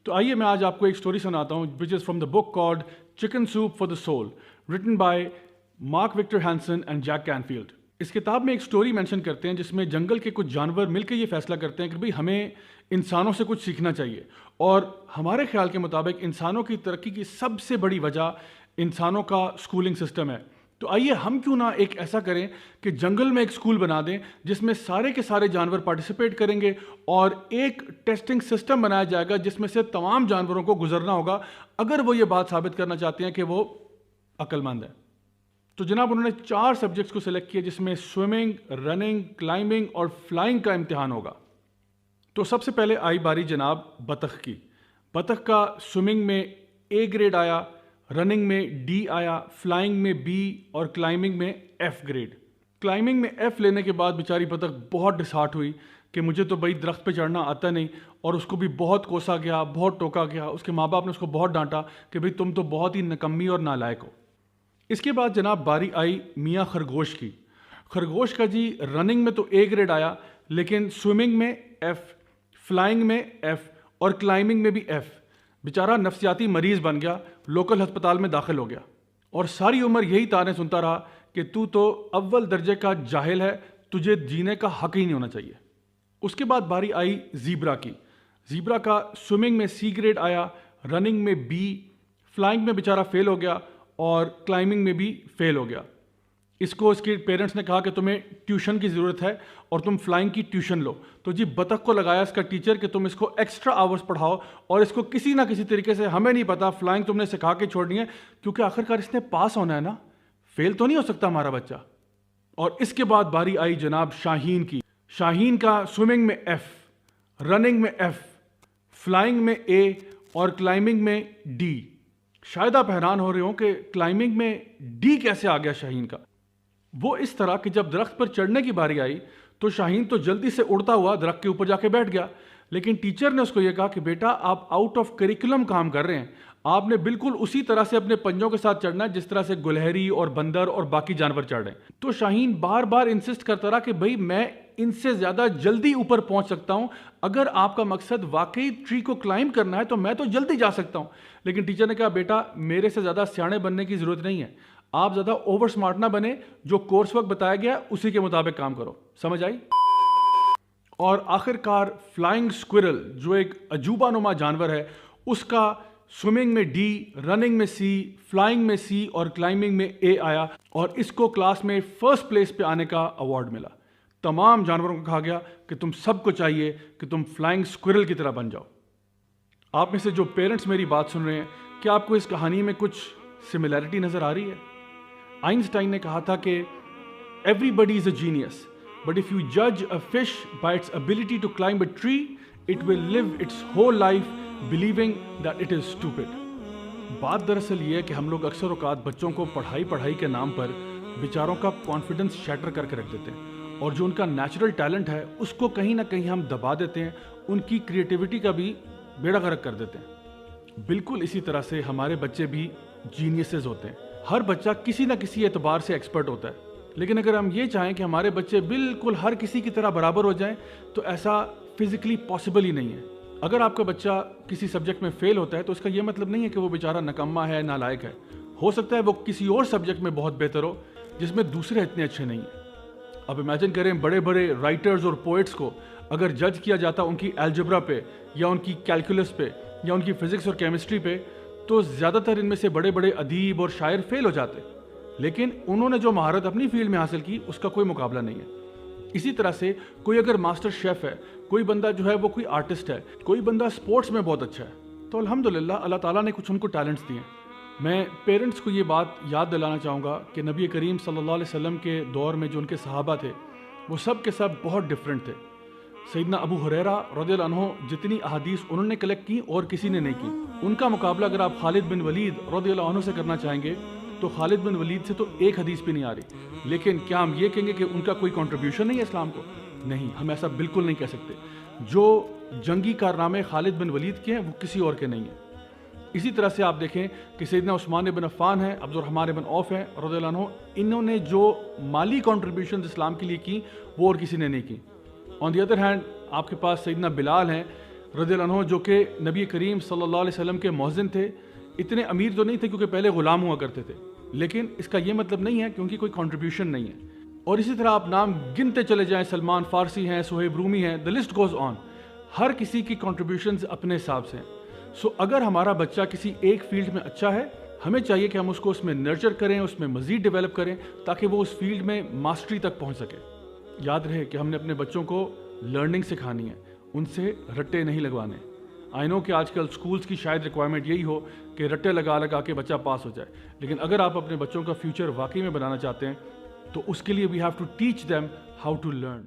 تو آئیے میں آج آپ کو ایک سٹوری سناتا ہوں which is from the book called Chicken Soup for the Soul written by Mark Victor Hansen and Jack Canfield. اس کتاب میں ایک سٹوری مینشن کرتے ہیں جس میں جنگل کے کچھ جانور مل کے یہ فیصلہ کرتے ہیں کہ بھئی ہمیں انسانوں سے کچھ سیکھنا چاہیے، اور ہمارے خیال کے مطابق انسانوں کی ترقی کی سب سے بڑی وجہ انسانوں کا اسکولنگ سسٹم ہے۔ تو آئیے ہم کیوں نہ ایک ایسا کریں کہ جنگل میں ایک اسکول بنا دیں جس میں سارے کے سارے جانور پارٹیسپیٹ کریں گے، اور ایک ٹیسٹنگ سسٹم بنایا جائے گا جس میں سے تمام جانوروں کو گزرنا ہوگا اگر وہ یہ بات ثابت کرنا چاہتے ہیں کہ وہ عقل مند ہے۔ تو جناب انہوں نے 4 سبجیکٹس کو سلیکٹ کیا جس میں سوئمنگ، رننگ، کلائمبنگ اور فلائنگ کا امتحان ہوگا۔ تو سب سے پہلے آئی باری جناب بطخ کی۔ بطخ کا سوئمنگ میں A گریڈ آیا، رننگ میں D آیا، فلائنگ میں B اور کلائمبنگ میں F گریڈ۔ کلائمبنگ میں F لینے کے بعد بیچاری بطخ بہت ڈسہارٹ ہوئی کہ مجھے تو بھائی درخت پہ چڑھنا آتا نہیں، اور اس کو بھی بہت کوسا گیا، بہت ٹوکا گیا، اس کے ماں باپ نے اس کو بہت ڈانٹا کہ بھئی تم تو بہت ہی نکمی اور نالائق ہو۔ اس کے بعد جناب باری آئی میاں خرگوش کی۔ خرگوش کا جی رننگ میں تو A گریڈ آیا، لیکن سوئمنگ میں F، فلائنگ میں F اور کلائمبنگ میں بھی F۔ بیچارہ نفسیاتی مریض بن گیا، لوکل ہسپتال میں داخل ہو گیا، اور ساری عمر یہی تانے سنتا رہا کہ تو اول درجے کا جاہل ہے، تجھے جینے کا حق ہی نہیں ہونا چاہیے۔ اس کے بعد باری آئی زیبرا کی۔ زیبرا کا سوئمنگ میں C گریڈ آیا، رننگ میں B، فلائنگ میں بیچارہ فیل ہو گیا اور کلائمبنگ میں بھی فیل ہو گیا۔ اس کو اس کے پیرنٹس نے کہا کہ تمہیں ٹیوشن کی ضرورت ہے اور تم فلائنگ کی ٹیوشن لو۔ تو جی بطخ کو لگایا اس کا ٹیچر کہ تم اس کو ایکسٹرا آورز پڑھاؤ، اور اس کو کسی نہ کسی طریقے سے، ہمیں نہیں پتا، فلائنگ تم نے سکھا کے چھوڑنی ہے، کیونکہ آخرکار اس نے پاس ہونا ہے نا، فیل تو نہیں ہو سکتا ہمارا بچہ۔ اور اس کے بعد باری آئی جناب شاہین کی۔ شاہین کا سوئمنگ میں F، رننگ میں F، فلائنگ میں A اور کلائمبنگ میں D۔ شاید آپ حیران ہو رہے ہوں کہ کلائمبنگ میں D کیسے آ گیا شاہین کا۔ وہ اس طرح کہ جب درخت پر چڑھنے کی باری آئی تو شاہین تو جلدی سے اڑتا ہوا درخت کے اوپر جا کے بیٹھ گیا، لیکن ٹیچر نے اس کو یہ کہا کہ بیٹا آپ آؤٹ آف کریکولم کام کر رہے ہیں، آپ نے بالکل اسی طرح سے اپنے پنجوں کے ساتھ چڑھنا ہے جس طرح سے گلہری اور بندر اور باقی جانور چڑھ رہے ہیں۔ تو شاہین بار بار انسسٹ کرتا رہا کہ بھئی میں ان سے زیادہ جلدی اوپر پہنچ سکتا ہوں، اگر آپ کا مقصد واقعی ٹری کو کلائم کرنا ہے تو میں تو جلدی جا سکتا ہوں۔ لیکن ٹیچر نے کہا بیٹا میرے سے زیادہ سیانے بننے کی ضرورت نہیں ہے، آپ زیادہ اوور سمارٹ نہ بنے، جو کورس ورک بتایا گیا اسی کے مطابق کام کرو۔ سمجھ آئی؟ اور آخر کار فلائنگ سکوئرل جو ایک عجوبہ نما جانور ہے، اس کا سوئمنگ میں D، رننگ میں C، فلائنگ میں C اور کلائمبنگ میں A آیا، اور اس کو کلاس میں فرسٹ پلیس پہ آنے کا ایوارڈ ملا۔ تمام جانوروں کو کہا گیا کہ تم سب کو چاہیے کہ تم فلائنگ سکوئرل کی طرح بن جاؤ۔ آپ میں سے جو پیرنٹس میری بات سن رہے ہیں، کیا آپ کو اس کہانی میں کچھ سملیرٹی نظر آ رہی ہے؟ آئنسٹائن نے کہا تھا کہ everybody is a genius, but if you judge a fish by its ability to climb a tree, it will live its whole life believing that it is stupid. بات دراصل یہ ہے کہ ہم لوگ اکثر اوقات بچوں کو پڑھائی کے نام پر بیچاروں کا کانفیڈنس شیٹر کر کے رکھ دیتے ہیں، اور جو ان کا نیچرل ٹیلنٹ ہے اس کو کہیں نہ کہیں ہم دبا دیتے ہیں، ان کی کریٹیوٹی کا بھی بیڑا غرق کر دیتے ہیں۔ بالکل اسی طرح سے ہمارے بچے بھی جینیسز ہوتے ہیں۔ ہر بچہ کسی نہ کسی اعتبار سے ایکسپرٹ ہوتا ہے، لیکن اگر ہم یہ چاہیں کہ ہمارے بچے بالکل ہر کسی کی طرح برابر ہو جائیں تو ایسا فزیکلی پاسبل ہی نہیں ہے۔ اگر آپ کا بچہ کسی سبجیکٹ میں فیل ہوتا ہے تو اس کا یہ مطلب نہیں ہے کہ وہ بیچارہ نکما ہے، نالائق ہے۔ ہو سکتا ہے وہ کسی اور سبجیکٹ میں بہت بہتر ہو جس میں دوسرے اتنے اچھے نہیں ہیں۔ اب امیجن کریں بڑے بڑے رائٹرز اور پوئٹس کو اگر جج کیا جاتا ان کی الجبرا پہ یا ان کی کیلکولس پہ یا ان کی فزکس اور کیمسٹری پہ، تو زیادہ تر ان میں سے بڑے بڑے ادیب اور شاعر فیل ہو جاتے، لیکن انہوں نے جو مہارت اپنی فیلڈ میں حاصل کی اس کا کوئی مقابلہ نہیں ہے۔ اسی طرح سے کوئی اگر ماسٹر شیف ہے، کوئی بندہ جو ہے وہ کوئی آرٹسٹ ہے، کوئی بندہ سپورٹس میں بہت اچھا ہے، تو الحمدللہ اللہ تعالیٰ نے کچھ ان کو ٹیلنٹس دیے ہیں۔ میں پیرنٹس کو یہ بات یاد دلانا چاہوں گا کہ نبی کریم صلی اللہ علیہ وسلم کے دور میں جو ان کے صحابہ تھے وہ سب کے سب بہت ڈفرینٹ تھے۔ سیدنا ابو ہریرہ رضی اللہ عنہ جتنی احادیث انہوں نے کلیکٹ کی اور کسی نے نہیں کی، ان کا مقابلہ اگر آپ خالد بن ولید رضی اللہ عنہ سے کرنا چاہیں گے تو خالد بن ولید سے تو ایک حدیث بھی نہیں آ رہی۔ لیکن کیا ہم یہ کہیں گے کہ ان کا کوئی کنٹریبیوشن نہیں ہے اسلام کو؟ نہیں، ہم ایسا بالکل نہیں کہہ سکتے۔ جو جنگی کارنامے خالد بن ولید کے ہیں وہ کسی اور کے نہیں ہیں۔ اسی طرح سے آپ دیکھیں کہ سیدنا عثمان بن عفان ہیں، عبد الرحمن بن عوف ہیں رضی اللہ عنہ، انہوں نے جو مالی کنٹریبیوشنز اسلام کے لیے کی وہ اور کسی نے نہیں کی۔ آن دی ادر ہینڈ آپ کے پاس سیدنا بلال ہیں رضی اللہ عنہ جو کہ نبی کریم صلی اللہ علیہ وسلم کے مؤذن تھے. اتنے امیر تو نہیں تھے کیونکہ پہلے غلام ہوا کرتے تھے, لیکن اس کا یہ مطلب نہیں ہے کہ ان کی کوئی کنٹریبیوشن نہیں ہے. اور اسی طرح آپ نام گنتے چلے جائیں, سلمان فارسی ہیں, سہیب رومی ہیں, the list goes on. ہر کسی کی کنٹریبیوشنز اپنے حساب سے ہیں. سو اگر ہمارا بچہ کسی ایک فیلڈ میں اچھا ہے, ہمیں چاہیے کہ ہم اس کو اس میں نرچر کریں, اس میں مزید ڈیولپ کریں تاکہ وہ اس فیلڈ میں ماسٹری تک پہنچ سکے. یاد رہے کہ ہم نے اپنے بچوں کو لرننگ سکھانی ہے, ان سے رٹے نہیں لگوانے. آئی نو کہ آج کل اسکولس کی شاید ریکوائرمنٹ یہی ہو کہ رٹے لگا لگا کے بچہ پاس ہو جائے, لیکن اگر آپ اپنے بچوں کا فیوچر واقعی میں بنانا چاہتے ہیں تو اس کے لیے we have to teach them how to learn.